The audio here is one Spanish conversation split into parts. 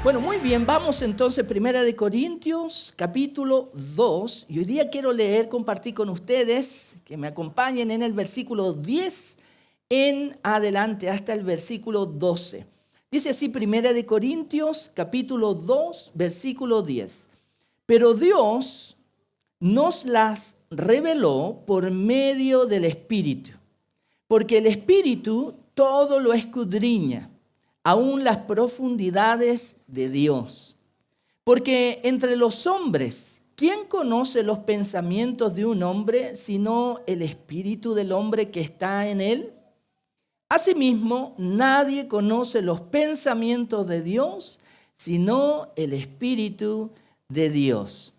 Bueno, muy bien, vamos entonces, Primera de Corintios, capítulo 2. Y hoy día quiero compartir con ustedes, que me acompañen en el versículo 10 en adelante, hasta el versículo 12. Dice así, Primera de Corintios, capítulo 2, versículo 10. Pero Dios nos las reveló por medio del Espíritu, porque el Espíritu todo lo escudriña, aún las profundidades de Dios. Porque entre los hombres, ¿quién conoce los pensamientos de un hombre sino el espíritu del hombre que está en él? Asimismo, nadie conoce los pensamientos de Dios sino el espíritu de Dios.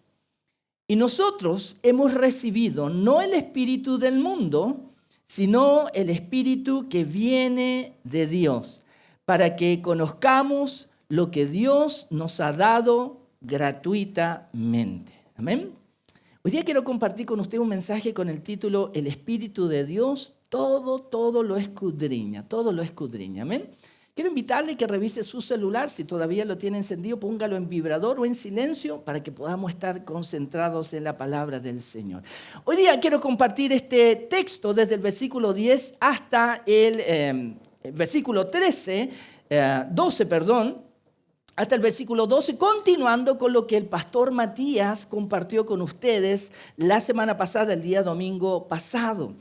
Y nosotros hemos recibido no el espíritu del mundo, sino el espíritu que viene de Dios, para que conozcamos lo que Dios nos ha dado gratuitamente. Amén. Hoy día quiero compartir con usted un mensaje con el título El Espíritu de Dios, todo lo escudriña, todo lo escudriña. Amén. Quiero invitarle a que revise su celular, si todavía lo tiene encendido, póngalo en vibrador o en silencio para que podamos estar concentrados en la palabra del Señor. Hoy día quiero compartir este texto desde el versículo 10 hasta el versículo 12, hasta el versículo 12, continuando con lo que el pastor Matías compartió con ustedes la semana pasada, el día domingo pasado.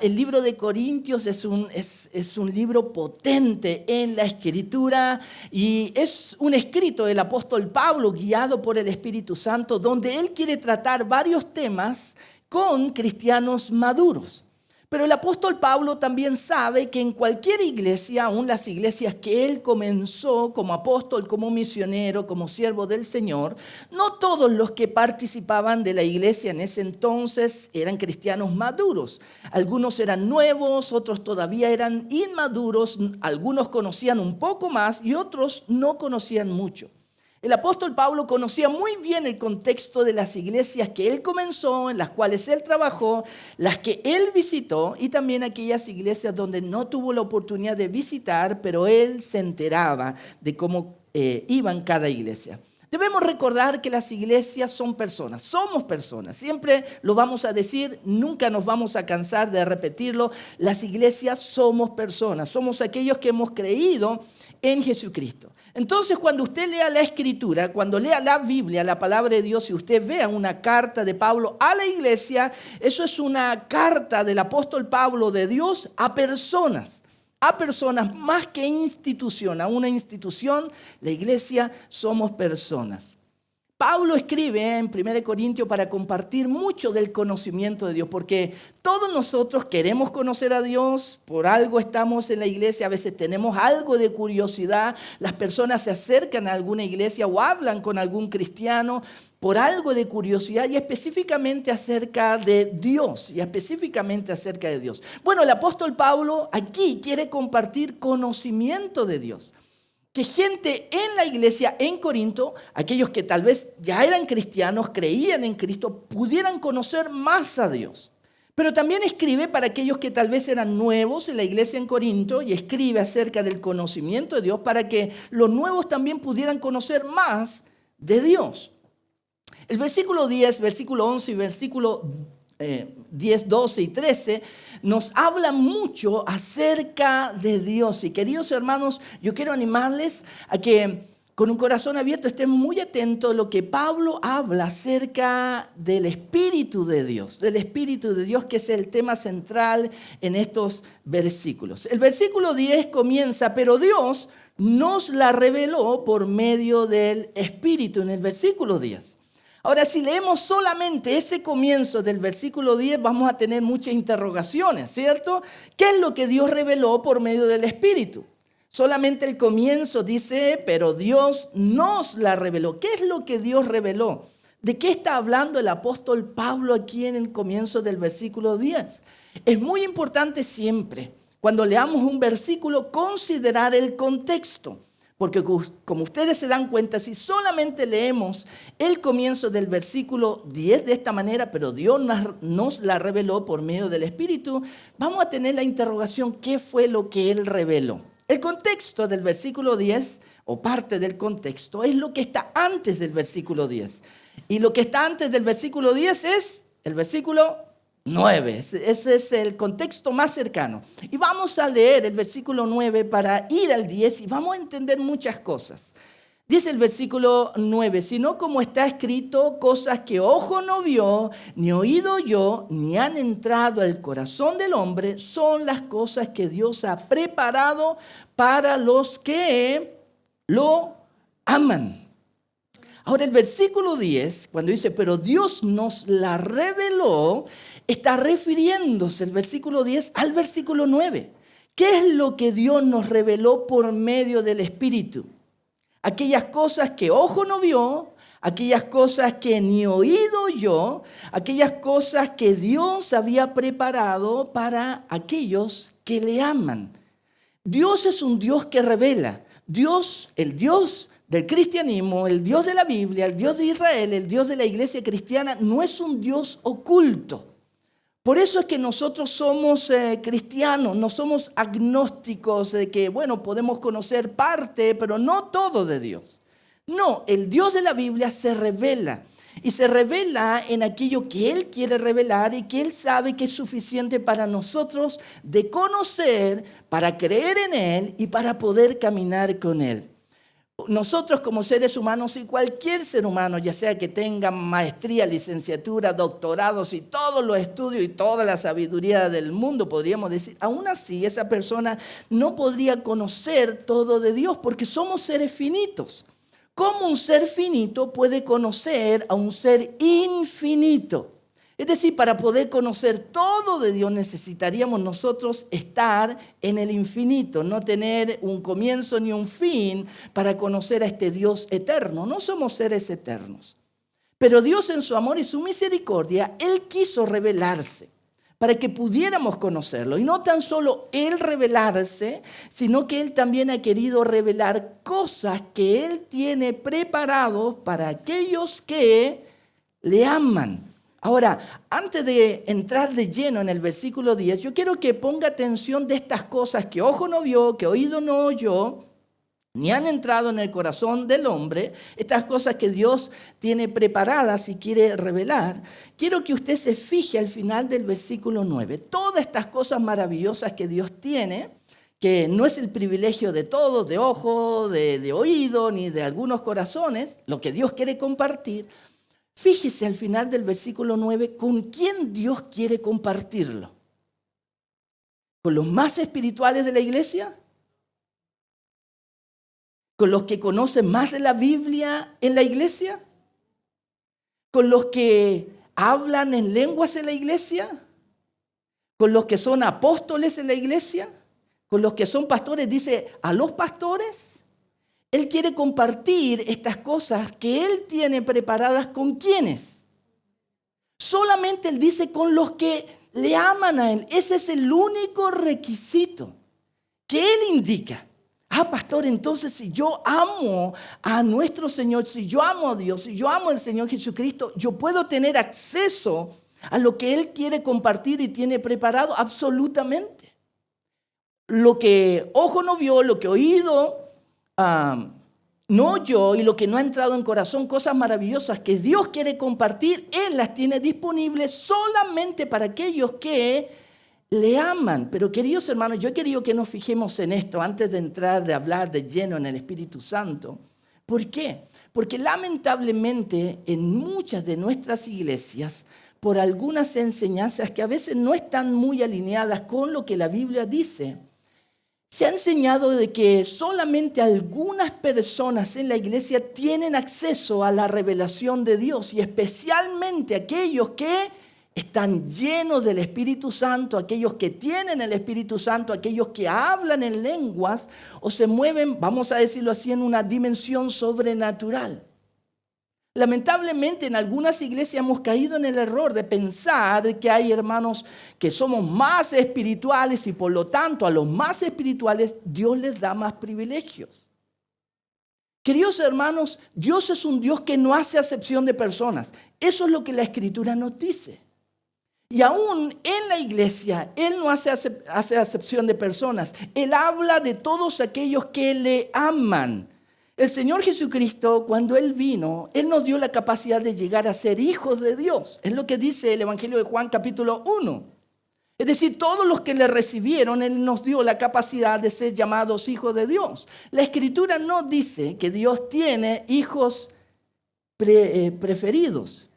El libro de Corintios es un libro potente en la Escritura y es un escrito del apóstol Pablo guiado por el Espíritu Santo, donde él quiere tratar varios temas con cristianos maduros. Pero el apóstol Pablo también sabe que en cualquier iglesia, aún las iglesias que él comenzó como apóstol, como misionero, como siervo del Señor, no todos los que participaban de la iglesia en ese entonces eran cristianos maduros. Algunos eran nuevos, otros todavía eran inmaduros, algunos conocían un poco más y otros no conocían mucho. El apóstol Pablo conocía muy bien el contexto de las iglesias que él comenzó, en las cuales él trabajó, las que él visitó y también aquellas iglesias donde no tuvo la oportunidad de visitar, pero él se enteraba de cómo iban cada iglesia. Debemos recordar que las iglesias son personas, somos personas. Siempre lo vamos a decir, nunca nos vamos a cansar de repetirlo. Las iglesias somos personas, somos aquellos que hemos creído en Jesucristo. Entonces, cuando usted lea la Escritura, cuando lea la Biblia, la palabra de Dios, y usted vea una carta de Pablo a la iglesia, eso es una carta del apóstol Pablo de Dios a personas más que institución. A una institución, la iglesia somos personas. Pablo escribe en 1 Corintios para compartir mucho del conocimiento de Dios, porque todos nosotros queremos conocer a Dios, por algo estamos en la iglesia, a veces tenemos algo de curiosidad, las personas se acercan a alguna iglesia o hablan con algún cristiano por algo de curiosidad y específicamente acerca de Dios, Bueno, el apóstol Pablo aquí quiere compartir conocimiento de Dios. Que gente en la iglesia en Corinto, aquellos que tal vez ya eran cristianos, creían en Cristo, pudieran conocer más a Dios. Pero también escribe para aquellos que tal vez eran nuevos en la iglesia en Corinto y escribe acerca del conocimiento de Dios para que los nuevos también pudieran conocer más de Dios. El versículo 10, versículo 11 y versículo 10, 12 y 13 nos habla mucho acerca de Dios. Y queridos hermanos, yo quiero animarles a que con un corazón abierto estén muy atentos a lo que Pablo habla acerca del Espíritu de Dios, que es el tema central en estos versículos. El versículo 10 comienza, pero Dios nos la reveló por medio del Espíritu, en el versículo 10. Ahora, si leemos solamente ese comienzo del versículo 10, vamos a tener muchas interrogaciones, ¿cierto? ¿Qué es lo que Dios reveló por medio del Espíritu? Solamente el comienzo dice, pero Dios nos la reveló. ¿Qué es lo que Dios reveló? ¿De qué está hablando el apóstol Pablo aquí en el comienzo del versículo 10? Es muy importante siempre, cuando leamos un versículo, considerar el contexto. Porque como ustedes se dan cuenta, si solamente leemos el comienzo del versículo 10 de esta manera, pero Dios nos la reveló por medio del Espíritu, vamos a tener la interrogación, ¿qué fue lo que Él reveló? El contexto del versículo 10, o parte del contexto, es lo que está antes del versículo 10. Y lo que está antes del versículo 10 es el versículo 9. Ese es el contexto más cercano. Y vamos a leer el versículo 9 para ir al 10 y vamos a entender muchas cosas. Dice el versículo 9, sino como está escrito, cosas que ojo no vio, ni oído oyó, ni han entrado al corazón del hombre, son las cosas que Dios ha preparado para los que lo aman. Ahora el versículo 10, cuando dice, pero Dios nos la reveló, está refiriéndose el versículo 10 al versículo 9. ¿Qué es lo que Dios nos reveló por medio del Espíritu? Aquellas cosas que ojo no vio, aquellas cosas que ni oído oyó, aquellas cosas que Dios había preparado para aquellos que le aman. Dios es un Dios que revela. Dios, el Dios del cristianismo, el Dios de la Biblia, el Dios de Israel, el Dios de la iglesia cristiana, no es un Dios oculto. Por eso es que nosotros somos cristianos, no somos agnósticos de que, bueno, podemos conocer parte, pero no todo de Dios. No, el Dios de la Biblia se revela y se revela en aquello que Él quiere revelar y que Él sabe que es suficiente para nosotros de conocer, para creer en Él y para poder caminar con Él. Nosotros como seres humanos y cualquier ser humano, ya sea que tenga maestría, licenciatura, doctorados y todos los estudios y toda la sabiduría del mundo, podríamos decir, aún así esa persona no podría conocer todo de Dios porque somos seres finitos. ¿Cómo un ser finito puede conocer a un ser infinito? Es decir, para poder conocer todo de Dios necesitaríamos nosotros estar en el infinito, no tener un comienzo ni un fin para conocer a este Dios eterno. No somos seres eternos. Pero Dios en su amor y su misericordia, Él quiso revelarse para que pudiéramos conocerlo. Y no tan solo Él revelarse, sino que Él también ha querido revelar cosas que Él tiene preparados para aquellos que le aman. Ahora, antes de entrar de lleno en el versículo 10, yo quiero que ponga atención de estas cosas que ojo no vio, que oído no oyó, ni han entrado en el corazón del hombre, estas cosas que Dios tiene preparadas y quiere revelar. Quiero que usted se fije al final del versículo 9. Todas estas cosas maravillosas que Dios tiene, que no es el privilegio de todos, de ojo, de oído, ni de algunos corazones, lo que Dios quiere compartir. Fíjese al final del versículo 9 con quién Dios quiere compartirlo. ¿Con los más espirituales de la iglesia? ¿Con los que conocen más de la Biblia en la iglesia? ¿Con los que hablan en lenguas en la iglesia? ¿Con los que son apóstoles en la iglesia? ¿Con los que son pastores? Dice, ¿a los pastores? Él quiere compartir estas cosas que Él tiene preparadas ¿con quiénes? Solamente Él dice con los que le aman a Él. Ese es el único requisito que Él indica. Ah, pastor, entonces si yo amo a nuestro Señor, si yo amo a Dios, si yo amo al Señor Jesucristo, yo puedo tener acceso a lo que Él quiere compartir y tiene preparado absolutamente. Lo que ojo no vio, lo que oído no oyó y lo que no ha entrado en corazón, cosas maravillosas que Dios quiere compartir, Él las tiene disponibles solamente para aquellos que le aman. Pero queridos hermanos, yo he querido que nos fijemos en esto antes de entrar, de hablar de lleno en el Espíritu Santo. ¿Por qué? Porque lamentablemente en muchas de nuestras iglesias, por algunas enseñanzas que a veces no están muy alineadas con lo que la Biblia dice, se ha enseñado de que solamente algunas personas en la iglesia tienen acceso a la revelación de Dios y especialmente aquellos que están llenos del Espíritu Santo, aquellos que tienen el Espíritu Santo, aquellos que hablan en lenguas o se mueven, vamos a decirlo así, en una dimensión sobrenatural. Lamentablemente en algunas iglesias hemos caído en el error de pensar que hay hermanos que somos más espirituales y por lo tanto a los más espirituales Dios les da más privilegios. Queridos hermanos, Dios es un Dios que no hace acepción de personas. Eso es lo que la Escritura nos dice. Y aún en la iglesia, Él no hace acepción de personas. Él habla de todos aquellos que le aman. El Señor Jesucristo, cuando Él vino, Él nos dio la capacidad de llegar a ser hijos de Dios. Es lo que dice el Evangelio de Juan capítulo 1. Es decir, todos los que le recibieron, Él nos dio la capacidad de ser llamados hijos de Dios. La Escritura no dice que Dios tiene hijos preferidos.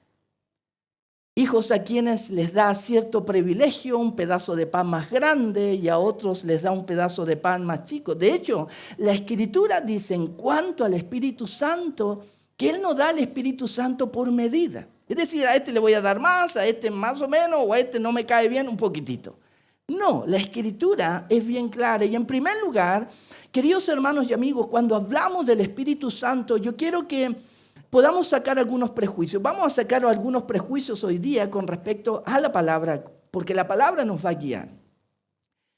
Hijos a quienes les da cierto privilegio, un pedazo de pan más grande, y a otros les da un pedazo de pan más chico. De hecho, la Escritura dice en cuanto al Espíritu Santo, que Él no da al Espíritu Santo por medida. Es decir, a este le voy a dar más, a este más o menos, o a este no me cae bien, un poquitito. No, la Escritura es bien clara. Y en primer lugar, queridos hermanos y amigos, cuando hablamos del Espíritu Santo, yo quiero que podamos sacar algunos prejuicios. Vamos a sacar algunos prejuicios hoy día con respecto a la palabra, porque la palabra nos va a guiar.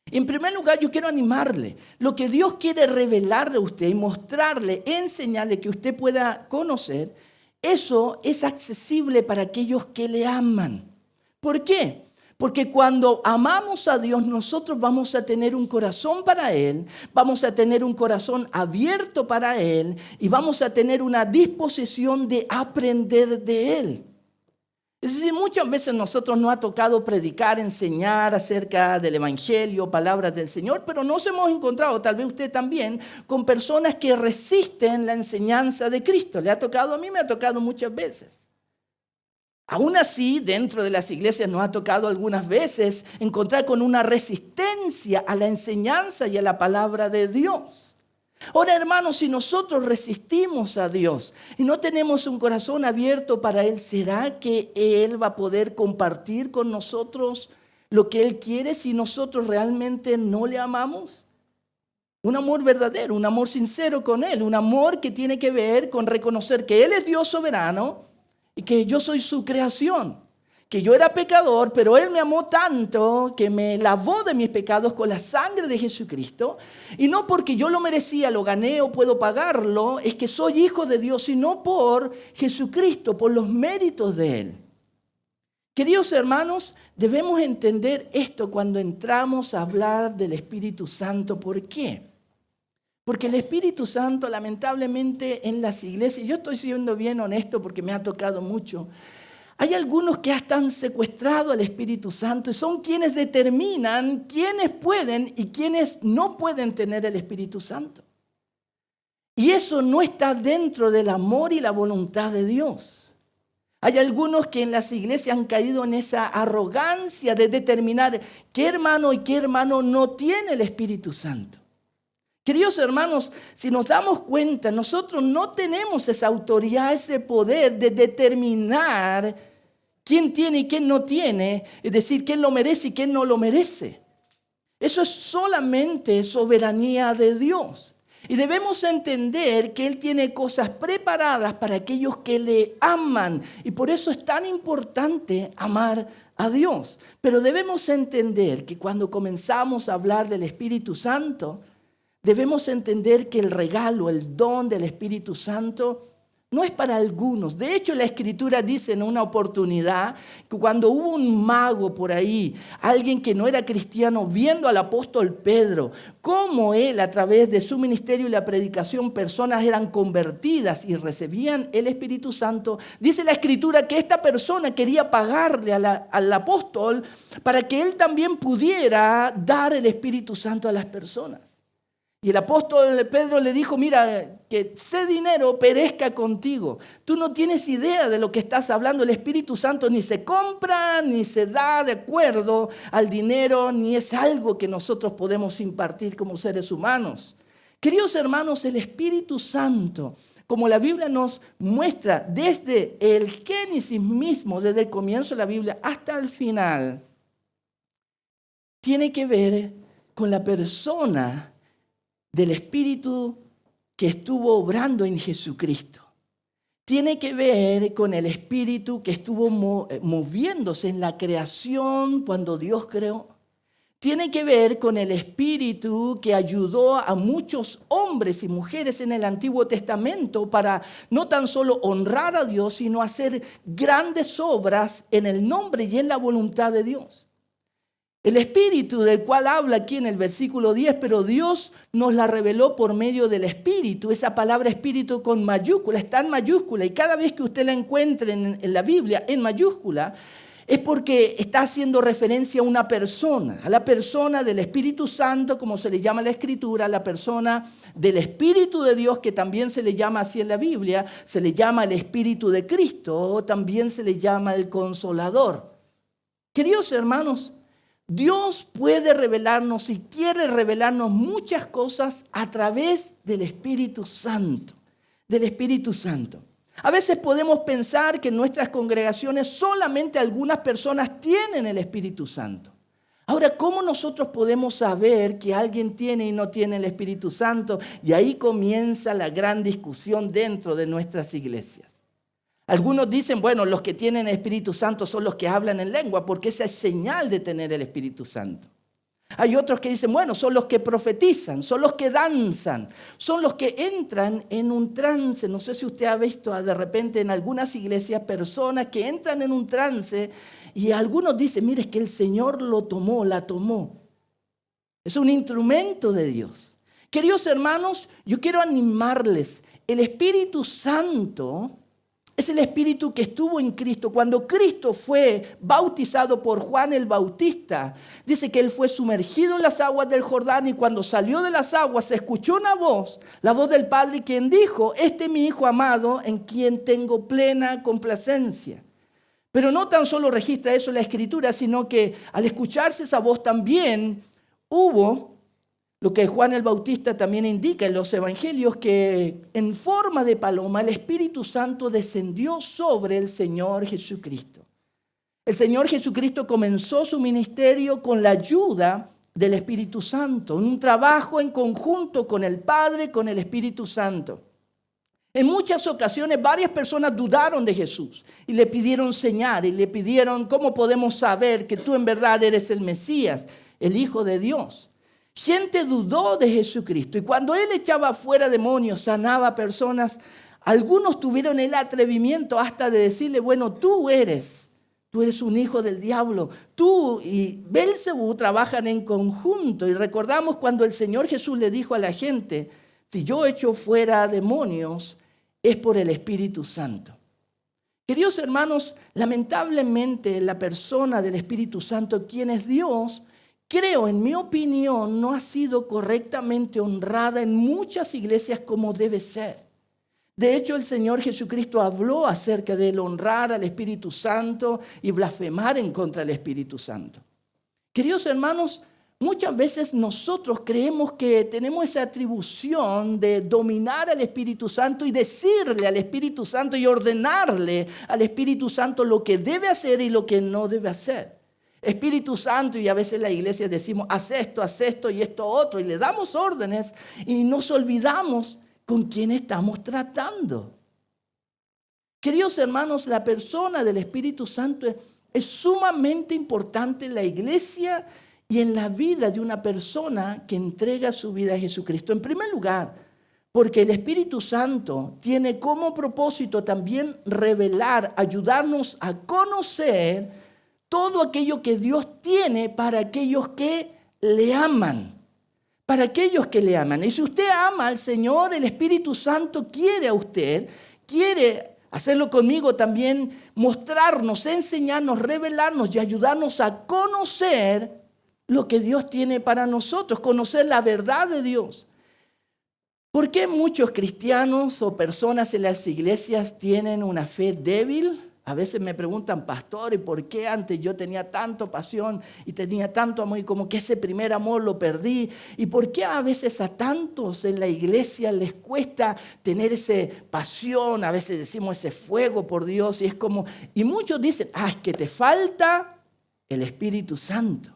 En primer lugar, yo quiero animarle. Lo que Dios quiere revelarle a usted y mostrarle, enseñarle que usted pueda conocer, eso es accesible para aquellos que le aman. ¿Por qué? Porque cuando amamos a Dios, nosotros vamos a tener un corazón para Él, vamos a tener un corazón abierto para Él y vamos a tener una disposición de aprender de Él. Es decir, muchas veces nosotros nos ha tocado predicar, enseñar acerca del Evangelio, palabras del Señor, pero nos hemos encontrado, tal vez usted también, con personas que resisten la enseñanza de Cristo. ¿Le ha tocado? A mí me ha tocado muchas veces. Aún así, dentro de las iglesias nos ha tocado algunas veces encontrar con una resistencia a la enseñanza y a la palabra de Dios. Ahora, hermanos, si nosotros resistimos a Dios y no tenemos un corazón abierto para Él, ¿será que Él va a poder compartir con nosotros lo que Él quiere si nosotros realmente no le amamos? Un amor verdadero, un amor sincero con Él, un amor que tiene que ver con reconocer que Él es Dios soberano y que yo soy su creación, que yo era pecador, pero Él me amó tanto que me lavó de mis pecados con la sangre de Jesucristo. Y no porque yo lo merecía, lo gané o puedo pagarlo, es que soy hijo de Dios, sino por Jesucristo, por los méritos de Él. Queridos hermanos, debemos entender esto cuando entramos a hablar del Espíritu Santo. ¿Por qué? Porque el Espíritu Santo, lamentablemente, en las iglesias, yo estoy siendo bien honesto porque me ha tocado mucho, hay algunos que hasta han secuestrado al Espíritu Santo y son quienes determinan quiénes pueden y quiénes no pueden tener el Espíritu Santo. Y eso no está dentro del amor y la voluntad de Dios. Hay algunos que en las iglesias han caído en esa arrogancia de determinar qué hermano y qué hermano no tiene el Espíritu Santo. Queridos hermanos, si nos damos cuenta, nosotros no tenemos esa autoridad, ese poder de determinar quién tiene y quién no tiene, es decir, quién lo merece y quién no lo merece. Eso es solamente soberanía de Dios. Y debemos entender que Él tiene cosas preparadas para aquellos que le aman. Y por eso es tan importante amar a Dios. Pero debemos entender que cuando comenzamos a hablar del Espíritu Santo, debemos entender que el regalo, el don del Espíritu Santo no es para algunos. De hecho, la Escritura dice en una oportunidad que cuando hubo un mago por ahí, alguien que no era cristiano, viendo al apóstol Pedro, cómo él a través de su ministerio y la predicación, personas eran convertidas y recibían el Espíritu Santo, dice la Escritura que esta persona quería pagarle al apóstol para que él también pudiera dar el Espíritu Santo a las personas. Y el apóstol Pedro le dijo, mira, que ese dinero perezca contigo. Tú no tienes idea de lo que estás hablando. El Espíritu Santo ni se compra, ni se da de acuerdo al dinero, ni es algo que nosotros podemos impartir como seres humanos. Queridos hermanos, el Espíritu Santo, como la Biblia nos muestra desde el Génesis mismo, desde el comienzo de la Biblia hasta el final, tiene que ver con la persona del Espíritu que estuvo obrando en Jesucristo. Tiene que ver con el Espíritu que estuvo moviéndose en la creación cuando Dios creó. tiene que ver con el espíritu que ayudó a muchos hombres y mujeres en el Antiguo Testamento para no tan solo honrar a Dios, sino hacer grandes obras en el nombre y en la voluntad de Dios. El espíritu del cual habla aquí en el versículo 10, pero Dios nos la reveló por medio del espíritu. Esa palabra espíritu con mayúscula, está en mayúscula, y cada vez que usted la encuentre en la Biblia en mayúscula, es porque está haciendo referencia a una persona, a la persona del Espíritu Santo, como se le llama en la Escritura, a la persona del Espíritu de Dios, que también se le llama así en la Biblia, se le llama el Espíritu de Cristo, o también se le llama el Consolador. Queridos hermanos, Dios puede revelarnos y quiere revelarnos muchas cosas a través del Espíritu Santo, del Espíritu Santo. A veces podemos pensar que en nuestras congregaciones solamente algunas personas tienen el Espíritu Santo. Ahora, ¿cómo nosotros podemos saber que alguien tiene y no tiene el Espíritu Santo? Y ahí comienza la gran discusión dentro de nuestras iglesias. Algunos dicen, bueno, los que tienen el Espíritu Santo son los que hablan en lengua, porque esa es señal de tener el Espíritu Santo. Hay otros que dicen, bueno, son los que profetizan, son los que danzan, son los que entran en un trance. No sé si usted ha visto de repente en algunas iglesias personas que entran en un trance y algunos dicen, mire, es que el Señor lo tomó, la tomó. Es un instrumento de Dios. Queridos hermanos, yo quiero animarles. El Espíritu Santo es el Espíritu que estuvo en Cristo. Cuando Cristo fue bautizado por Juan el Bautista, dice que él fue sumergido en las aguas del Jordán y cuando salió de las aguas se escuchó una voz, la voz del Padre, quien dijo, este es mi Hijo amado en quien tengo plena complacencia. Pero no tan solo registra eso en la Escritura, sino que al escucharse esa voz también hubo lo que Juan el Bautista también indica en los evangelios, que en forma de paloma el Espíritu Santo descendió sobre el Señor Jesucristo. El Señor Jesucristo comenzó su ministerio con la ayuda del Espíritu Santo, en un trabajo en conjunto con el Padre, con el Espíritu Santo. En muchas ocasiones varias personas dudaron de Jesús y le pidieron señal y le pidieron, ¿cómo podemos saber que tú en verdad eres el Mesías, el Hijo de Dios? Gente dudó de Jesucristo y cuando Él echaba fuera demonios, sanaba personas, algunos tuvieron el atrevimiento hasta de decirle, bueno, tú eres un hijo del diablo. Tú y Belcebú trabajan en conjunto. Y recordamos cuando el Señor Jesús le dijo a la gente, si yo echo fuera demonios, es por el Espíritu Santo. Queridos hermanos, lamentablemente la persona del Espíritu Santo, quien es Dios, creo, en mi opinión, no ha sido correctamente honrada en muchas iglesias como debe ser. De hecho, el Señor Jesucristo habló acerca del honrar al Espíritu Santo y blasfemar en contra del Espíritu Santo. Queridos hermanos, muchas veces nosotros creemos que tenemos esa atribución de dominar al Espíritu Santo y decirle al Espíritu Santo y ordenarle al Espíritu Santo lo que debe hacer y lo que no debe hacer. Espíritu Santo, y a veces en la iglesia decimos, haz esto y esto otro, y le damos órdenes y nos olvidamos con quién estamos tratando. Queridos hermanos, la persona del Espíritu Santo es sumamente importante en la iglesia y en la vida de una persona que entrega su vida a Jesucristo. En primer lugar, porque el Espíritu Santo tiene como propósito también revelar, ayudarnos a conocer todo aquello que Dios tiene para aquellos que le aman. Para aquellos que le aman. Y si usted ama al Señor, el Espíritu Santo quiere a usted, quiere hacerlo conmigo también, mostrarnos, enseñarnos, revelarnos y ayudarnos a conocer lo que Dios tiene para nosotros, conocer la verdad de Dios. ¿Por qué muchos cristianos o personas en las iglesias tienen una fe débil? A veces me preguntan, pastor, ¿y por qué antes yo tenía tanta pasión y tenía tanto amor y como que ese primer amor lo perdí? ¿Y por qué a veces a tantos en la iglesia les cuesta tener esa pasión? A veces decimos ese fuego por Dios y muchos dicen, es que te falta el Espíritu Santo.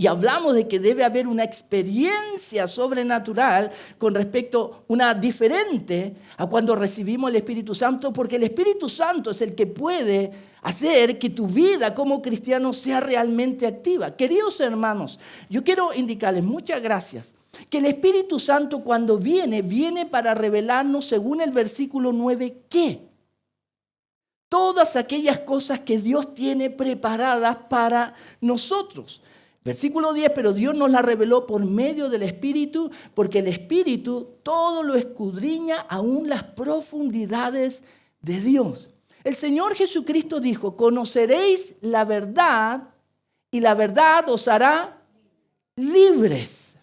Y hablamos de que debe haber una experiencia sobrenatural con respecto a una diferente a cuando recibimos el Espíritu Santo, porque el Espíritu Santo es el que puede hacer que tu vida como cristiano sea realmente activa. Queridos hermanos, yo quiero indicarles, muchas gracias, que el Espíritu Santo cuando viene para revelarnos, según el versículo 9, ¿qué? Todas aquellas cosas que Dios tiene preparadas para nosotros. Versículo 10, pero Dios nos la reveló por medio del Espíritu, porque el Espíritu todo lo escudriña aún las profundidades de Dios. El Señor Jesucristo dijo, conoceréis la verdad y la verdad os hará libres.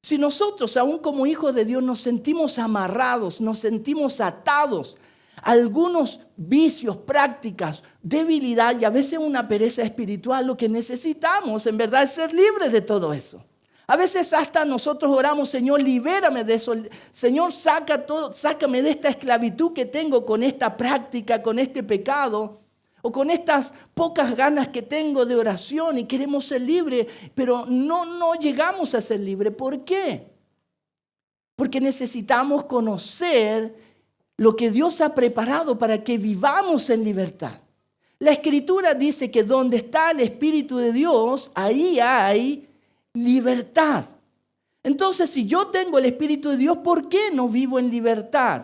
Si nosotros, aún como hijos de Dios, nos sentimos amarrados, nos sentimos atados, algunos vicios, prácticas, debilidad y a veces una pereza espiritual, lo que necesitamos en verdad es ser libres de todo eso. A veces hasta nosotros oramos, Señor, libérame de eso. Señor, sácame de esta esclavitud que tengo con esta práctica, con este pecado, o con estas pocas ganas que tengo de oración y queremos ser libres, pero no llegamos a ser libres. ¿Por qué? Porque necesitamos conocer lo que Dios ha preparado para que vivamos en libertad. La Escritura dice que donde está el Espíritu de Dios, ahí hay libertad. Entonces, si yo tengo el Espíritu de Dios, ¿por qué no vivo en libertad?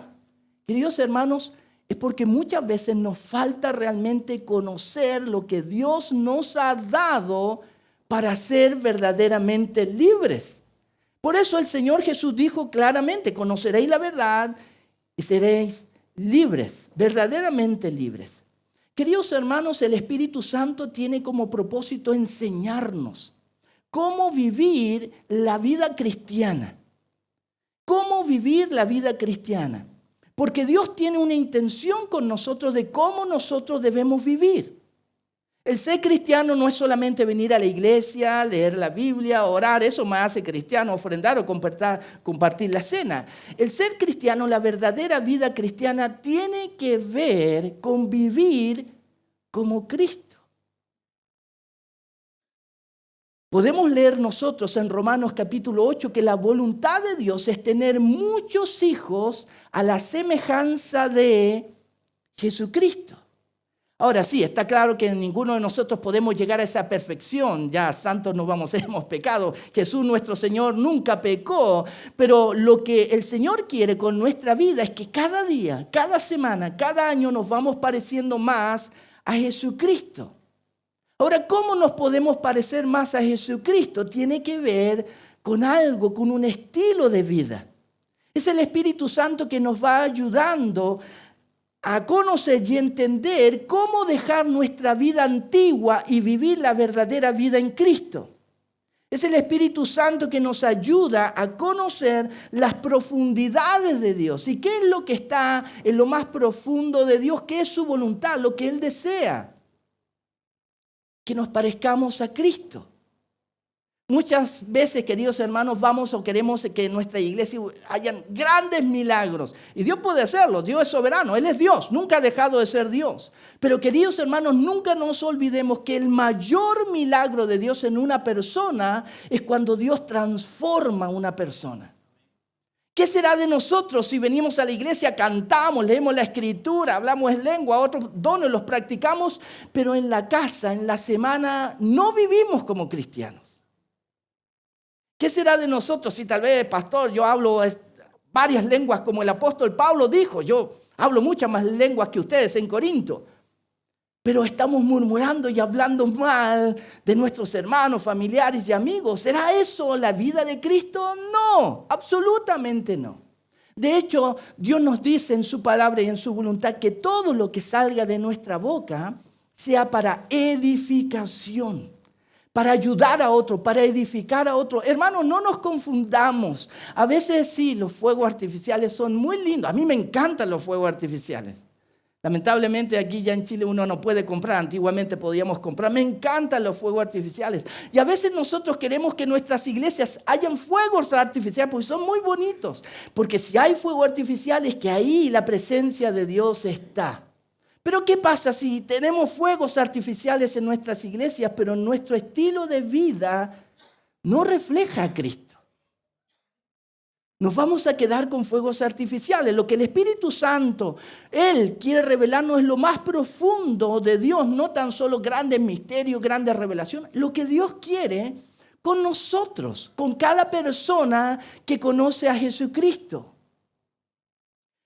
Queridos hermanos, es porque muchas veces nos falta realmente conocer lo que Dios nos ha dado para ser verdaderamente libres. Por eso el Señor Jesús dijo claramente, conoceréis la verdad y seréis libres, verdaderamente libres. Queridos hermanos, el Espíritu Santo tiene como propósito enseñarnos cómo vivir la vida cristiana. ¿Cómo vivir la vida cristiana? Porque Dios tiene una intención con nosotros de cómo nosotros debemos vivir. El ser cristiano no es solamente venir a la iglesia, leer la Biblia, orar, eso me hace cristiano, ofrendar o compartir la cena. El ser cristiano, la verdadera vida cristiana, tiene que ver con vivir como Cristo. Podemos leer nosotros en Romanos capítulo 8 que la voluntad de Dios es tener muchos hijos a la semejanza de Jesucristo. Ahora sí, está claro que ninguno de nosotros podemos llegar a esa perfección. Ya santos no vamos, hemos pecado. Jesús nuestro Señor nunca pecó. Pero lo que el Señor quiere con nuestra vida es que cada día, cada semana, cada año nos vamos pareciendo más a Jesucristo. Ahora, ¿cómo nos podemos parecer más a Jesucristo? Tiene que ver con algo, con un estilo de vida. Es el Espíritu Santo que nos va ayudando a conocer y entender cómo dejar nuestra vida antigua y vivir la verdadera vida en Cristo. Es el Espíritu Santo que nos ayuda a conocer las profundidades de Dios. ¿Y qué es lo que está en lo más profundo de Dios? ¿Qué es su voluntad? Lo que Él desea. Que nos parezcamos a Cristo. Muchas veces, queridos hermanos, vamos o queremos que en nuestra iglesia hayan grandes milagros. Y Dios puede hacerlo, Dios es soberano, Él es Dios, nunca ha dejado de ser Dios. Pero queridos hermanos, nunca nos olvidemos que el mayor milagro de Dios en una persona es cuando Dios transforma a una persona. ¿Qué será de nosotros si venimos a la iglesia, cantamos, leemos la escritura, hablamos en lengua, otros dones los practicamos, pero en la casa, en la semana, no vivimos como cristianos? ¿Qué será de nosotros si tal vez, pastor, yo hablo varias lenguas como el apóstol Pablo dijo? Yo hablo muchas más lenguas que ustedes en Corinto. Pero estamos murmurando y hablando mal de nuestros hermanos, familiares y amigos. ¿Será eso la vida de Cristo? No, absolutamente no. De hecho, Dios nos dice en su palabra y en su voluntad que todo lo que salga de nuestra boca sea para edificación, para ayudar a otro, para edificar a otro. Hermanos, no nos confundamos. A veces sí, los fuegos artificiales son muy lindos. A mí me encantan los fuegos artificiales. Lamentablemente aquí ya en Chile uno no puede comprar, antiguamente podíamos comprar. Me encantan los fuegos artificiales. Y a veces nosotros queremos que en nuestras iglesias hayan fuegos artificiales porque son muy bonitos. Porque si hay fuegos artificiales, que ahí la presencia de Dios está. Pero ¿qué pasa si tenemos fuegos artificiales en nuestras iglesias, pero nuestro estilo de vida no refleja a Cristo? Nos vamos a quedar con fuegos artificiales. Lo que el Espíritu Santo, Él quiere revelarnos es lo más profundo de Dios, no tan solo grandes misterios, grandes revelaciones. Lo que Dios quiere con nosotros, con cada persona que conoce a Jesucristo.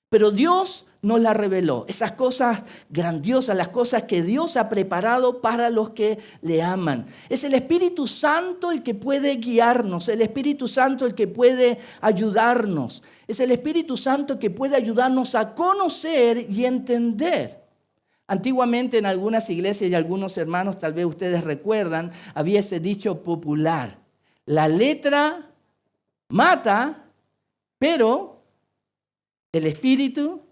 Pero Dios nos la reveló. Esas cosas grandiosas, las cosas que Dios ha preparado para los que le aman. Es el Espíritu Santo el que puede guiarnos, el Espíritu Santo el que puede ayudarnos. Es el Espíritu Santo que puede ayudarnos a conocer y entender. Antiguamente en algunas iglesias y algunos hermanos, tal vez ustedes recuerdan, había ese dicho popular: la letra mata, pero el Espíritu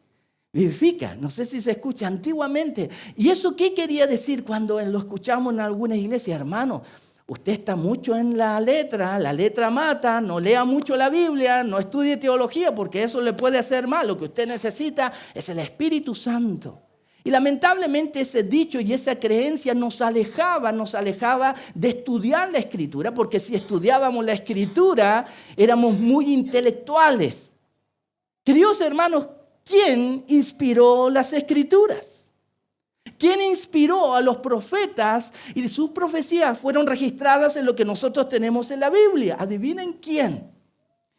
vivifica. No sé si se escucha antiguamente. ¿Y eso qué quería decir cuando lo escuchamos en alguna iglesia? Hermano, usted está mucho en la letra mata, no lea mucho la Biblia, no estudie teología porque eso le puede hacer mal. Lo que usted necesita es el Espíritu Santo. Y lamentablemente ese dicho y esa creencia nos alejaba de estudiar la Escritura, porque si estudiábamos la Escritura éramos muy intelectuales. Queridos hermanos, ¿quién inspiró las Escrituras? ¿Quién inspiró a los profetas? Y sus profecías fueron registradas en lo que nosotros tenemos en la Biblia. Adivinen quién.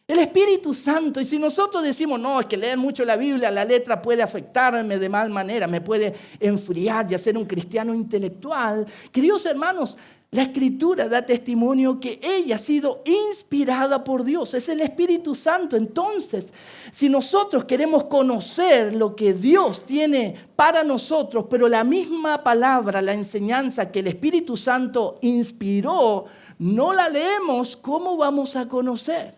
El Espíritu Santo. Y si nosotros decimos, no, es que leer mucho la Biblia, la letra puede afectarme de mal manera, me puede enfriar y hacer un cristiano intelectual. Queridos hermanos, la Escritura da testimonio que ella ha sido inspirada por Dios. Es el Espíritu Santo. Entonces, si nosotros queremos conocer lo que Dios tiene para nosotros, pero la misma palabra, la enseñanza que el Espíritu Santo inspiró, no la leemos, ¿cómo vamos a conocer?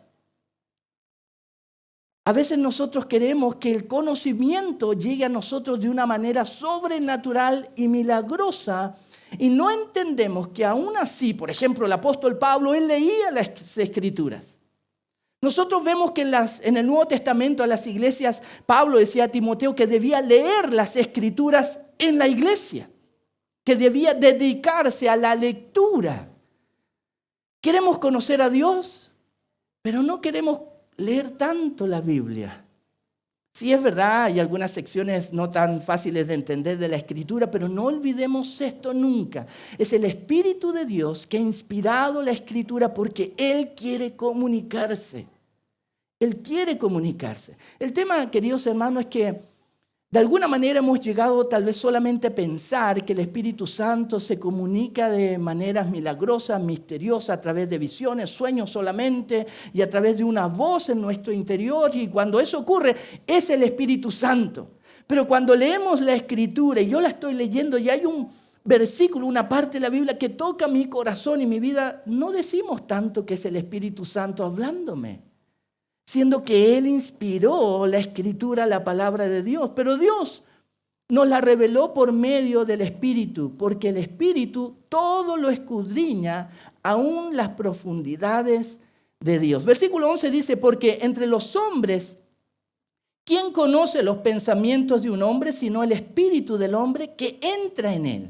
A veces nosotros queremos que el conocimiento llegue a nosotros de una manera sobrenatural y milagrosa, y no entendemos que aún así, por ejemplo, el apóstol Pablo, él leía las Escrituras. Nosotros vemos que en el Nuevo Testamento a las iglesias, Pablo decía a Timoteo que debía leer las Escrituras en la iglesia, que debía dedicarse a la lectura. Queremos conocer a Dios, pero no queremos leer tanto la Biblia. Sí, es verdad, hay algunas secciones no tan fáciles de entender de la Escritura, pero no olvidemos esto nunca. Es el Espíritu de Dios que ha inspirado la Escritura porque Él quiere comunicarse. Él quiere comunicarse. El tema, queridos hermanos, es que de alguna manera hemos llegado tal vez solamente a pensar que el Espíritu Santo se comunica de maneras milagrosas, misteriosas, a través de visiones, sueños solamente, y a través de una voz en nuestro interior. Y cuando eso ocurre, es el Espíritu Santo. Pero cuando leemos la Escritura, y yo la estoy leyendo, y hay un versículo, una parte de la Biblia que toca mi corazón y mi vida, no decimos tanto que es el Espíritu Santo hablándome, siendo que Él inspiró la Escritura, la palabra de Dios. Pero Dios nos la reveló por medio del Espíritu, porque el Espíritu todo lo escudriña, aún las profundidades de Dios. Versículo 11 dice, porque entre los hombres, ¿quién conoce los pensamientos de un hombre sino el Espíritu del hombre que entra en él?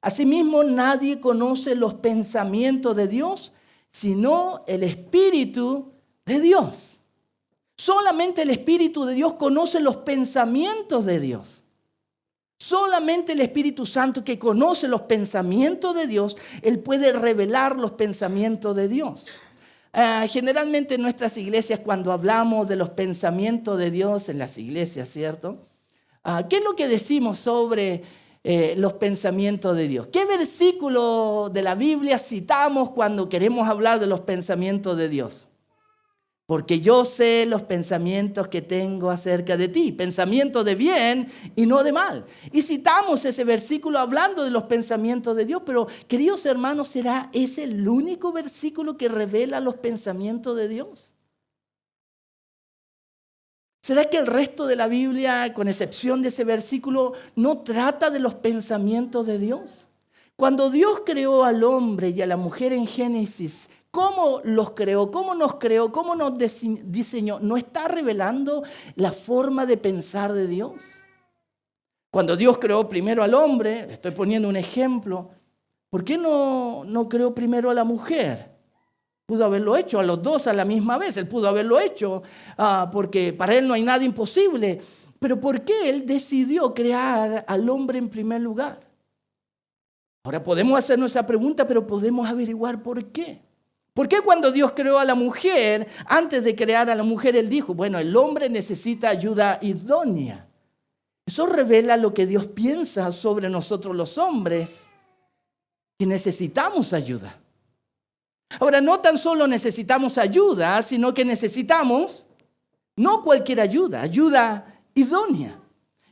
Asimismo, nadie conoce los pensamientos de Dios sino el Espíritu de Dios. Solamente el Espíritu de Dios conoce los pensamientos de Dios. Solamente el Espíritu Santo que conoce los pensamientos de Dios, Él puede revelar los pensamientos de Dios. Generalmente en nuestras iglesias, cuando hablamos de los pensamientos de Dios en las iglesias, ¿cierto? ¿Qué es lo que decimos sobre los pensamientos de Dios? ¿Qué versículo de la Biblia citamos cuando queremos hablar de los pensamientos de Dios? Porque yo sé los pensamientos que tengo acerca de ti, pensamientos de bien y no de mal. Y citamos ese versículo hablando de los pensamientos de Dios, pero queridos hermanos, ¿será ese el único versículo que revela los pensamientos de Dios? ¿Será que el resto de la Biblia, con excepción de ese versículo, no trata de los pensamientos de Dios? Cuando Dios creó al hombre y a la mujer en Génesis, ¿cómo los creó? ¿Cómo nos creó? ¿Cómo nos diseñó? ¿No está revelando la forma de pensar de Dios? Cuando Dios creó primero al hombre, estoy poniendo un ejemplo, ¿por qué no creó primero a la mujer? Pudo haberlo hecho a los dos a la misma vez. Él pudo haberlo hecho porque para Él no hay nada imposible. Pero ¿por qué Él decidió crear al hombre en primer lugar? Ahora podemos hacernos esa pregunta, pero podemos averiguar por qué. ¿Por qué cuando Dios creó a la mujer, antes de crear a la mujer, Él dijo, bueno, el hombre necesita ayuda idónea? Eso revela lo que Dios piensa sobre nosotros los hombres, que necesitamos ayuda. Ahora, no tan solo necesitamos ayuda, sino que necesitamos no cualquier ayuda, ayuda idónea.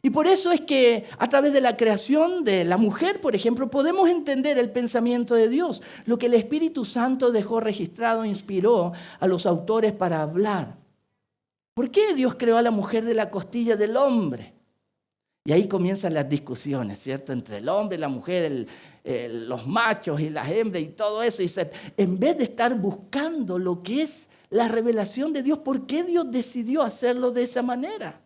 Y por eso es que a través de la creación de la mujer, por ejemplo, podemos entender el pensamiento de Dios, lo que el Espíritu Santo dejó registrado, inspiró a los autores para hablar. ¿Por qué Dios creó a la mujer de la costilla del hombre? Y ahí comienzan las discusiones, ¿cierto? Entre el hombre y la mujer, los machos y las hembras y todo eso. Y en vez de estar buscando lo que es la revelación de Dios, ¿por qué Dios decidió hacerlo de esa manera?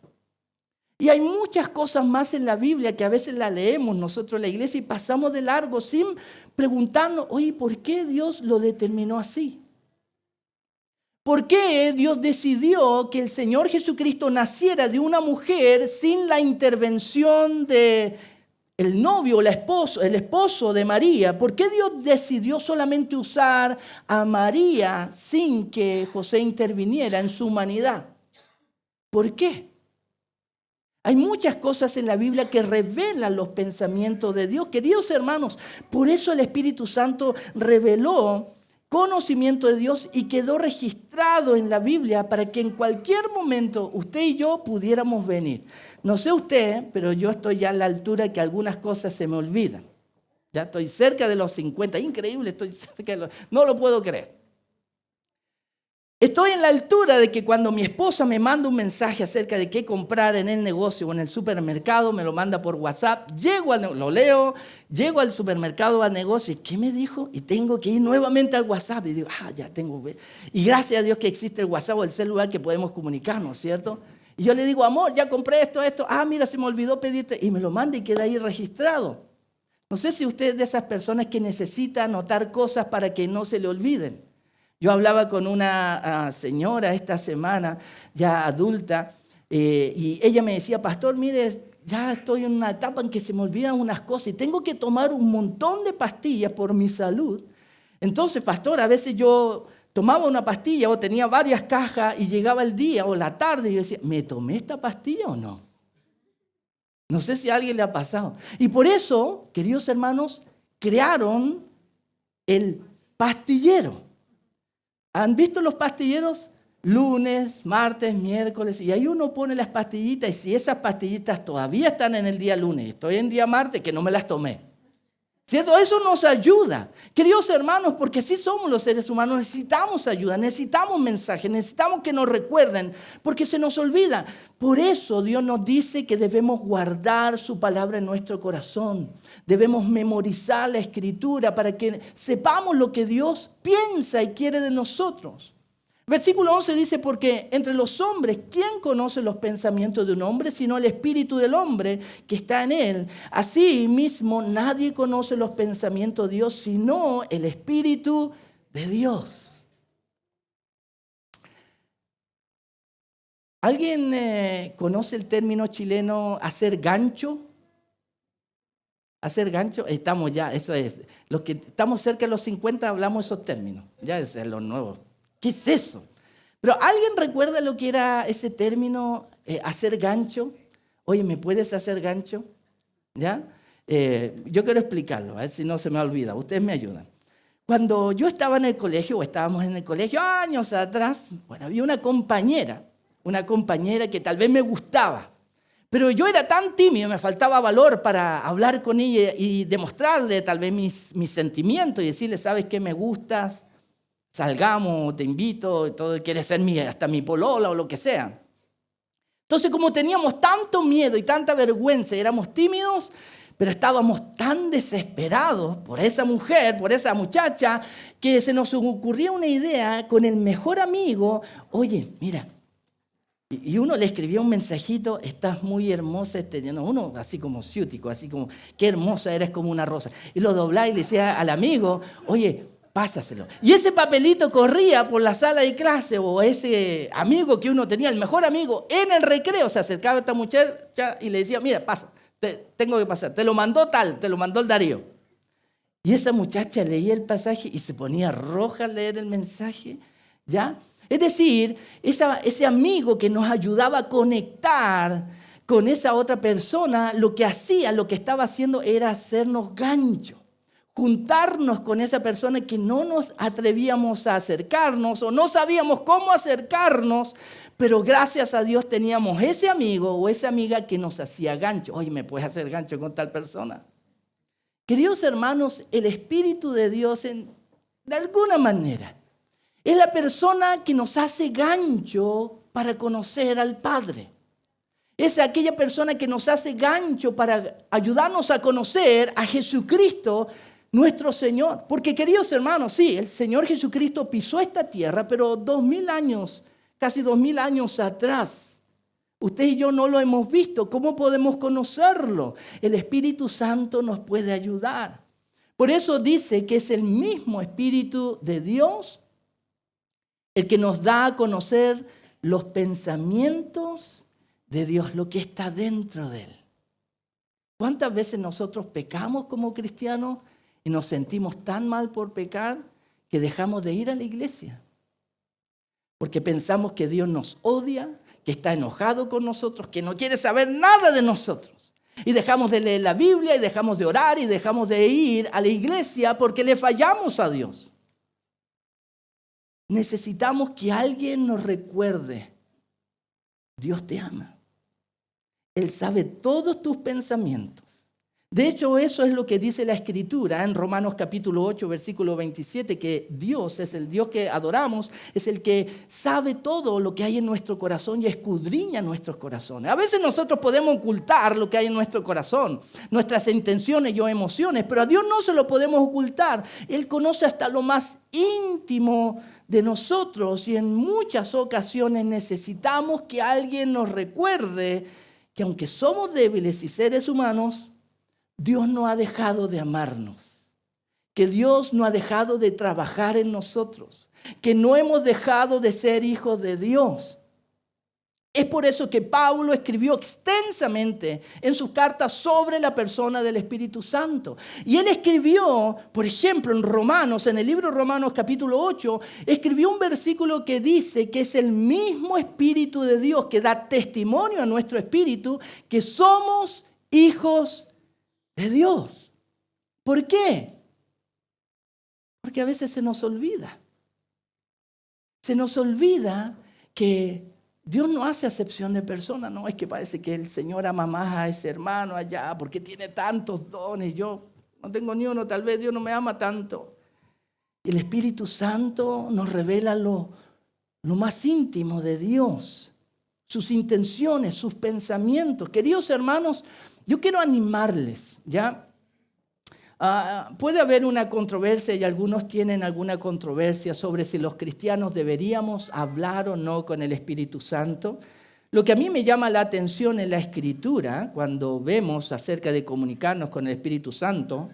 Y hay muchas cosas más en la Biblia que a veces la leemos nosotros en la iglesia y pasamos de largo sin preguntarnos, oye, ¿por qué Dios lo determinó así? ¿Por qué Dios decidió que el Señor Jesucristo naciera de una mujer sin la intervención del novio, el esposo de María? ¿Por qué Dios decidió solamente usar a María sin que José interviniera en su humanidad? ¿Por qué? Hay muchas cosas en la Biblia que revelan los pensamientos de Dios. Queridos hermanos, por eso el Espíritu Santo reveló conocimiento de Dios y quedó registrado en la Biblia para que en cualquier momento usted y yo pudiéramos venir. No sé usted, pero yo estoy ya a la altura que algunas cosas se me olvidan. Ya estoy cerca de los 50, increíble, estoy cerca no lo puedo creer. Estoy en la altura de que cuando mi esposa me manda un mensaje acerca de qué comprar en el negocio o en el supermercado, me lo manda por WhatsApp, lo leo, llego al supermercado, al negocio, ¿y qué me dijo? Y tengo que ir nuevamente al WhatsApp y digo, ya tengo. Y gracias a Dios que existe el WhatsApp o el celular que podemos comunicarnos, ¿cierto? Y yo le digo, amor, ya compré esto. Mira, se me olvidó pedirte. Y me lo manda y queda ahí registrado. No sé si usted es de esas personas que necesita anotar cosas para que no se le olviden. Yo hablaba con una señora esta semana, ya adulta, y ella me decía, pastor, mire, ya estoy en una etapa en que se me olvidan unas cosas y tengo que tomar un montón de pastillas por mi salud. Entonces, pastor, a veces yo tomaba una pastilla o tenía varias cajas y llegaba el día o la tarde y yo decía, ¿me tomé esta pastilla o no? No sé si a alguien le ha pasado. Y por eso, queridos hermanos, crearon el pastillero. ¿Han visto los pastilleros? Lunes, martes, miércoles, y ahí uno pone las pastillitas y si esas pastillitas todavía están en el día lunes, estoy en día martes, que no me las tomé. ¿Cierto? Eso nos ayuda. Queridos hermanos, porque así somos los seres humanos, necesitamos ayuda, necesitamos mensajes, necesitamos que nos recuerden, porque se nos olvida. Por eso Dios nos dice que debemos guardar su palabra en nuestro corazón. Debemos memorizar la Escritura para que sepamos lo que Dios piensa y quiere de nosotros. Versículo 11 dice, porque entre los hombres, ¿quién conoce los pensamientos de un hombre sino el espíritu del hombre que está en él? Así mismo nadie conoce los pensamientos de Dios sino el espíritu de Dios. ¿Alguien conoce el término chileno hacer gancho? Hacer gancho, estamos ya, eso es. Los que estamos cerca de los 50 hablamos esos términos, ya es lo nuevo. ¿Qué es eso? Pero ¿alguien recuerda lo que era ese término, hacer gancho? Oye, ¿me puedes hacer gancho? ¿Ya? Yo quiero explicarlo, a ver si no se me olvida. Ustedes me ayudan. Cuando yo estaba en el colegio, o estábamos en el colegio años atrás, bueno, había una compañera que tal vez me gustaba. Pero yo era tan tímido, me faltaba valor para hablar con ella y demostrarle tal vez mis sentimientos y decirle, ¿sabes qué? Me gustas. Salgamos, te invito, todo, quieres ser hasta mi polola o lo que sea. Entonces, como teníamos tanto miedo y tanta vergüenza, éramos tímidos, pero estábamos tan desesperados por esa mujer, por esa muchacha, que se nos ocurría una idea con el mejor amigo. Oye, mira, Y uno le escribía un mensajito, estás muy hermosa, uno así como ciútico, así como, qué hermosa eres como una rosa. Y lo doblaba y le decía al amigo, oye, pásaselo. Y ese papelito corría por la sala de clase, o ese amigo que uno tenía, el mejor amigo, en el recreo se acercaba a esta muchacha y le decía, mira, pasa, tengo que pasar. Te lo mandó te lo mandó el Darío. Y esa muchacha leía el pasaje y se ponía roja al leer el mensaje, ¿ya? Es decir, ese amigo que nos ayudaba a conectar con esa otra persona, lo que estaba haciendo era hacernos gancho. Juntarnos con esa persona que no nos atrevíamos a acercarnos o no sabíamos cómo acercarnos, pero gracias a Dios teníamos ese amigo o esa amiga que nos hacía gancho. Oye, ¿me puedes hacer gancho con tal persona? Queridos hermanos, el Espíritu de Dios de alguna manera es la persona que nos hace gancho para conocer al Padre. Es aquella persona que nos hace gancho para ayudarnos a conocer a Jesucristo, nuestro Señor. Porque, queridos hermanos, sí, el Señor Jesucristo pisó esta tierra, pero 2000 años, casi 2000 años atrás, usted y yo no lo hemos visto. ¿Cómo podemos conocerlo? El Espíritu Santo nos puede ayudar. Por eso dice que es el mismo Espíritu de Dios el que nos da a conocer los pensamientos de Dios, lo que está dentro de Él. ¿Cuántas veces nosotros pecamos como cristianos y nos sentimos tan mal por pecar que dejamos de ir a la iglesia? Porque pensamos que Dios nos odia, que está enojado con nosotros, que no quiere saber nada de nosotros. Y dejamos de leer la Biblia y dejamos de orar y dejamos de ir a la iglesia porque le fallamos a Dios. Necesitamos que alguien nos recuerde, Dios te ama. Él sabe todos tus pensamientos. De hecho, eso es lo que dice la Escritura en Romanos capítulo 8, versículo 27, que Dios es el Dios que adoramos, es el que sabe todo lo que hay en nuestro corazón y escudriña nuestros corazones. A veces nosotros podemos ocultar lo que hay en nuestro corazón, nuestras intenciones o emociones, pero a Dios no se lo podemos ocultar. Él conoce hasta lo más íntimo de nosotros y en muchas ocasiones necesitamos que alguien nos recuerde que aunque somos débiles y seres humanos, Dios no ha dejado de amarnos, que Dios no ha dejado de trabajar en nosotros, que no hemos dejado de ser hijos de Dios. Es por eso que Pablo escribió extensamente en sus cartas sobre la persona del Espíritu Santo. Y él escribió, por ejemplo, en el libro de Romanos capítulo 8, escribió un versículo que dice que es el mismo Espíritu de Dios que da testimonio a nuestro espíritu que somos hijos de Dios. ¿Por qué? Porque a veces se nos olvida. Se nos olvida que Dios no hace acepción de personas. No, es que parece que el Señor ama más a ese hermano allá porque tiene tantos dones. Yo no tengo ni uno, tal vez Dios no me ama tanto. El Espíritu Santo nos revela lo más íntimo de Dios, sus intenciones, sus pensamientos. Queridos hermanos, yo quiero animarles, ¿ya? Puede haber una controversia y algunos tienen alguna controversia sobre si los cristianos deberíamos hablar o no con el Espíritu Santo. Lo que a mí me llama la atención en la Escritura, cuando vemos acerca de comunicarnos con el Espíritu Santo,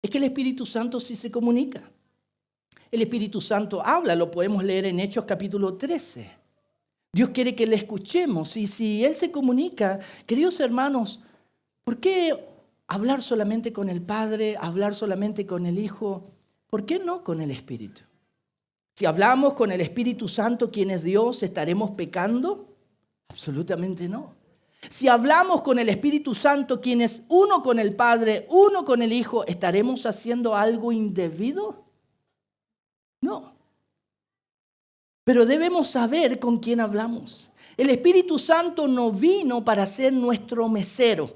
es que el Espíritu Santo sí se comunica. El Espíritu Santo habla, lo podemos leer en Hechos capítulo 13. Dios quiere que le escuchemos y si Él se comunica, queridos hermanos, ¿por qué hablar solamente con el Padre, hablar solamente con el Hijo? ¿Por qué no con el Espíritu? Si hablamos con el Espíritu Santo, quien es Dios, ¿estaremos pecando? Absolutamente no. Si hablamos con el Espíritu Santo, quien es uno con el Padre, uno con el Hijo, ¿estaremos haciendo algo indebido? No. Pero debemos saber con quién hablamos. El Espíritu Santo no vino para ser nuestro mesero.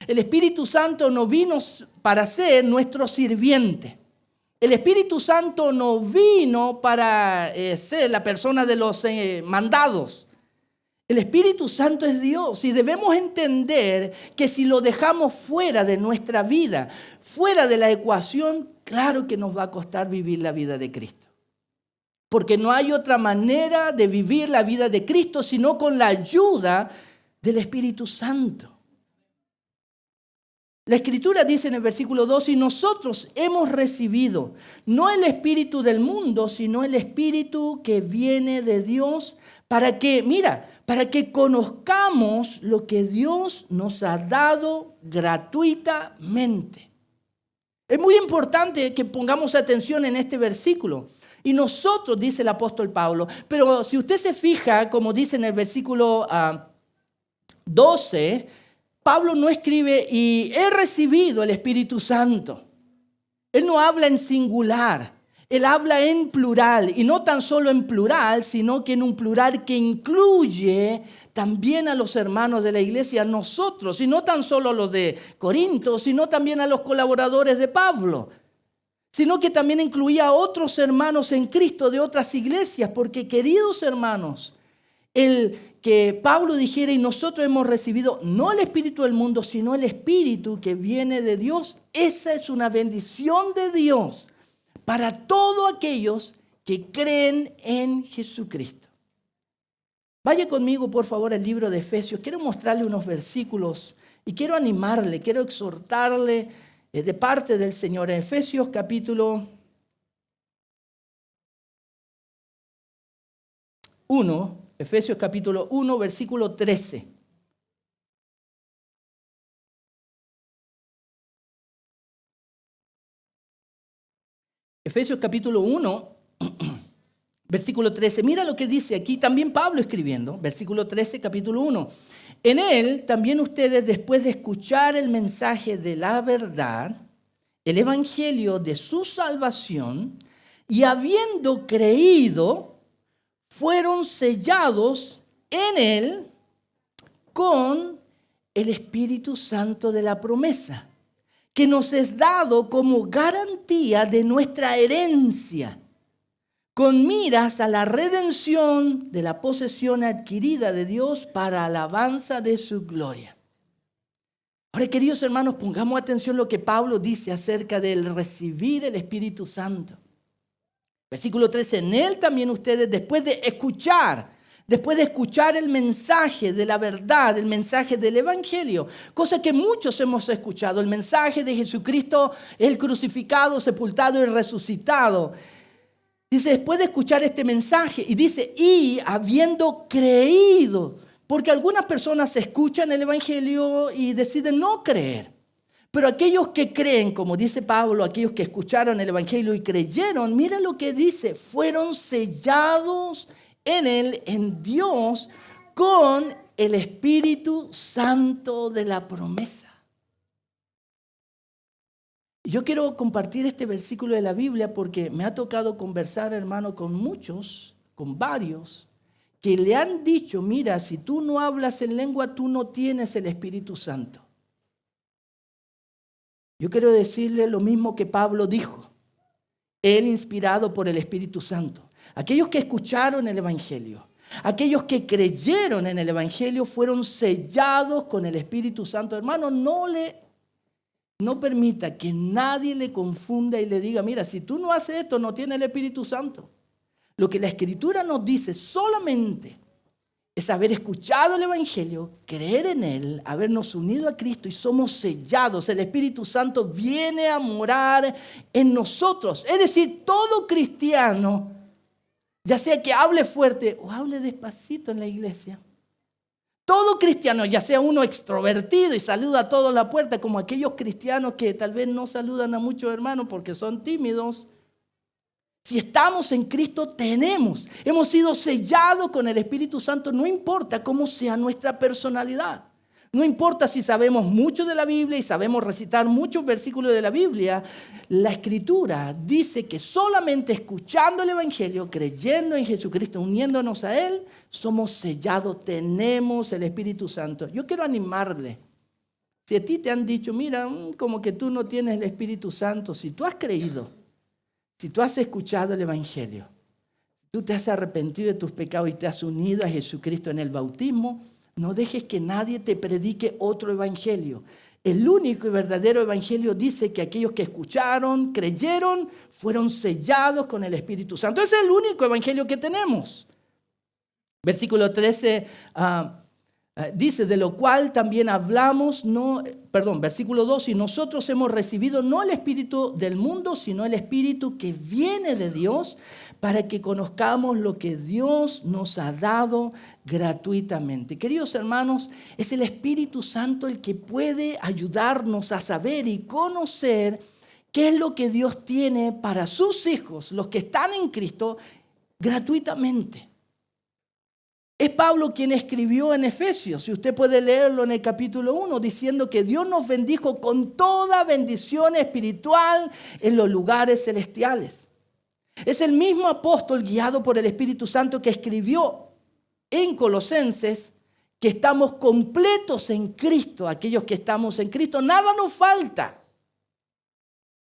El Espíritu Santo no vino para ser nuestro sirviente. El Espíritu Santo no vino para ser la persona de los mandados. El Espíritu Santo es Dios y debemos entender que si lo dejamos fuera de nuestra vida, fuera de la ecuación, claro que nos va a costar vivir la vida de Cristo. porque no hay otra manera de vivir la vida de Cristo sino con la ayuda del Espíritu Santo. La Escritura dice en el versículo 2, y nosotros hemos recibido no el espíritu del mundo, sino el espíritu que viene de Dios, para que conozcamos lo que Dios nos ha dado gratuitamente. Es muy importante que pongamos atención en este versículo. Y nosotros, dice el apóstol Pablo, pero si usted se fija, como dice en el versículo 12, Pablo no escribe, y he recibido el Espíritu Santo. Él no habla en singular, él habla en plural. Y no tan solo en plural, sino que en un plural que incluye también a los hermanos de la iglesia, a nosotros. Y no tan solo a los de Corinto, sino también a los colaboradores de Pablo. Sino que también incluía a otros hermanos en Cristo de otras iglesias. Porque, queridos hermanos, el que Pablo dijera, y nosotros hemos recibido no el espíritu del mundo, sino el espíritu que viene de Dios. Esa es una bendición de Dios para todos aquellos que creen en Jesucristo. Vaya conmigo, por favor, al libro de Efesios. Quiero mostrarle unos versículos y quiero animarle, quiero exhortarle de parte del Señor. En Efesios capítulo 1, Efesios capítulo 1, versículo 13. Efesios capítulo 1, versículo 13. Mira lo que dice aquí, también Pablo escribiendo, versículo 13, capítulo 1. En él también ustedes, después de escuchar el mensaje de la verdad, el evangelio de su salvación, y habiendo creído, fueron sellados en él con el Espíritu Santo de la promesa, que nos es dado como garantía de nuestra herencia, con miras a la redención de la posesión adquirida de Dios para alabanza de su gloria. Ahora, queridos hermanos, pongamos atención a lo que Pablo dice acerca del recibir el Espíritu Santo. Versículo 13, en él también ustedes, después de escuchar el mensaje de la verdad, el mensaje del evangelio, cosa que muchos hemos escuchado, el mensaje de Jesucristo, el crucificado, sepultado y resucitado. Dice, después de escuchar este mensaje, y dice, y habiendo creído, porque algunas personas escuchan el evangelio y deciden no creer. Pero aquellos que creen, como dice Pablo, aquellos que escucharon el evangelio y creyeron, mira lo que dice, fueron sellados en él, en Dios, con el Espíritu Santo de la promesa. Yo quiero compartir este versículo de la Biblia porque me ha tocado conversar, hermano, con muchos, con varios, que le han dicho, mira, si tú no hablas en lengua, tú no tienes el Espíritu Santo. Yo quiero decirle lo mismo que Pablo dijo, él inspirado por el Espíritu Santo. Aquellos que escucharon el evangelio, aquellos que creyeron en el evangelio fueron sellados con el Espíritu Santo. Hermano, no permita que nadie le confunda y le diga, mira, si tú no haces esto, no tienes el Espíritu Santo. Lo que la Escritura nos dice solamente es haber escuchado el evangelio, creer en él, habernos unido a Cristo y somos sellados. El Espíritu Santo viene a morar en nosotros. Es decir, todo cristiano, ya sea que hable fuerte o hable despacito en la iglesia, todo cristiano, ya sea uno extrovertido y saluda a todos la puerta, como aquellos cristianos que tal vez no saludan a muchos hermanos porque son tímidos. Si estamos en Cristo, hemos sido sellados con el Espíritu Santo, no importa cómo sea nuestra personalidad. No importa si sabemos mucho de la Biblia y sabemos recitar muchos versículos de la Biblia. La Escritura dice que solamente escuchando el evangelio, creyendo en Jesucristo, uniéndonos a él, somos sellados, tenemos el Espíritu Santo. Yo quiero animarle. Si a ti te han dicho, mira, como que tú no tienes el Espíritu Santo, si tú has creído, si tú has escuchado el evangelio, tú te has arrepentido de tus pecados y te has unido a Jesucristo en el bautismo, no dejes que nadie te predique otro evangelio. El único y verdadero evangelio dice que aquellos que escucharon, creyeron, fueron sellados con el Espíritu Santo. Ese es el único evangelio que tenemos. Versículo 13 dice, de lo cual también hablamos, versículo 2, y nosotros hemos recibido no el espíritu del mundo, sino el espíritu que viene de Dios, para que conozcamos lo que Dios nos ha dado gratuitamente. Queridos hermanos, es el Espíritu Santo el que puede ayudarnos a saber y conocer qué es lo que Dios tiene para sus hijos, los que están en Cristo, gratuitamente. Es Pablo quien escribió en Efesios, si usted puede leerlo en el capítulo 1, diciendo que Dios nos bendijo con toda bendición espiritual en los lugares celestiales. Es el mismo apóstol guiado por el Espíritu Santo que escribió en Colosenses que estamos completos en Cristo, aquellos que estamos en Cristo, nada nos falta.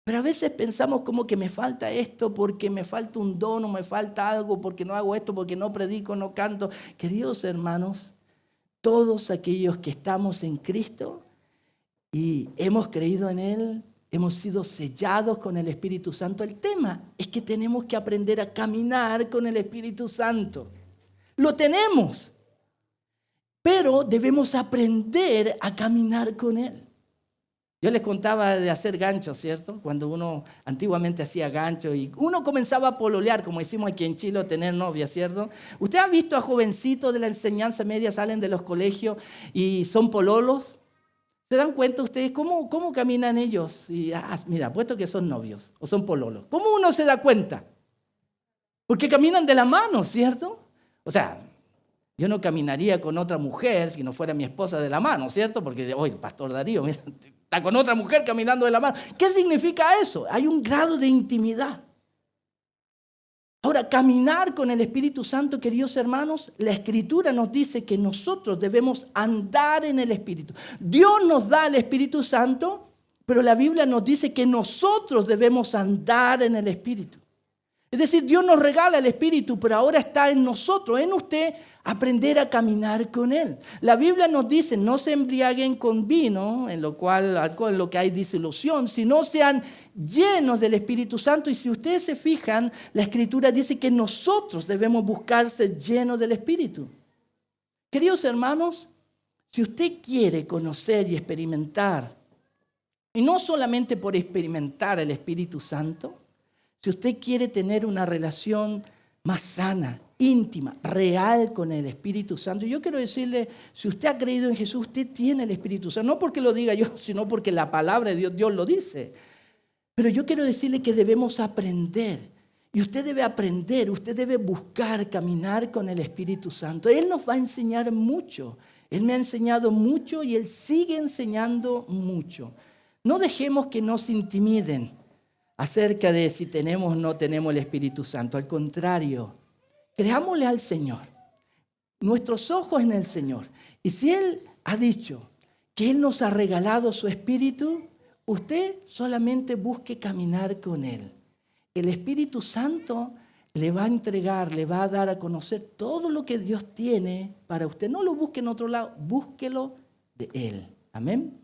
Pero a veces pensamos como que me falta esto porque me falta un don o me falta algo porque no hago esto, porque no predico, no canto. Queridos hermanos, todos aquellos que estamos en Cristo y hemos creído en Él, hemos sido sellados con el Espíritu Santo. El tema es que tenemos que aprender a caminar con el Espíritu Santo. Lo tenemos, pero debemos aprender a caminar con Él. Yo les contaba de hacer ganchos, ¿cierto? Cuando uno antiguamente hacía ganchos y uno comenzaba a pololear, como decimos aquí en Chile, a tener novia, ¿cierto? ¿Usted ha visto a jovencitos de la enseñanza media, salen de los colegios y son pololos? ¿Se dan cuenta ustedes cómo caminan ellos? Y mira, puesto que son novios o son pololos. ¿Cómo uno se da cuenta? Porque caminan de la mano, ¿cierto? O sea, yo no caminaría con otra mujer si no fuera mi esposa de la mano, ¿cierto? Porque, oye, Pastor Darío, mira, está con otra mujer caminando de la mano. ¿Qué significa eso? Hay un grado de intimidad. Ahora, caminar con el Espíritu Santo, queridos hermanos, la Escritura nos dice que nosotros debemos andar en el Espíritu. Dios nos da el Espíritu Santo, pero la Biblia nos dice que nosotros debemos andar en el Espíritu. Es decir, Dios nos regala el Espíritu, pero ahora está en nosotros, en usted, aprender a caminar con Él. La Biblia nos dice, no se embriaguen con vino, en lo que hay disolución, sino sean llenos del Espíritu Santo. Y si ustedes se fijan, la Escritura dice que nosotros debemos buscar ser llenos del Espíritu. Queridos hermanos, si usted quiere conocer y experimentar, y no solamente por experimentar el Espíritu Santo, si usted quiere tener una relación más sana, íntima, real con el Espíritu Santo, yo quiero decirle, si usted ha creído en Jesús, usted tiene el Espíritu Santo. No porque lo diga yo, sino porque la palabra de Dios lo dice. Pero yo quiero decirle que debemos aprender. Y usted debe aprender, usted debe buscar caminar con el Espíritu Santo. Él nos va a enseñar mucho. Él me ha enseñado mucho y Él sigue enseñando mucho. No dejemos que nos intimiden acerca de si tenemos o no tenemos el Espíritu Santo. Al contrario, creámosle al Señor, nuestros ojos en el Señor. Y si Él ha dicho que Él nos ha regalado su Espíritu, usted solamente busque caminar con Él. El Espíritu Santo le va a entregar, le va a dar a conocer todo lo que Dios tiene para usted. No lo busque en otro lado, búsquelo de Él. Amén.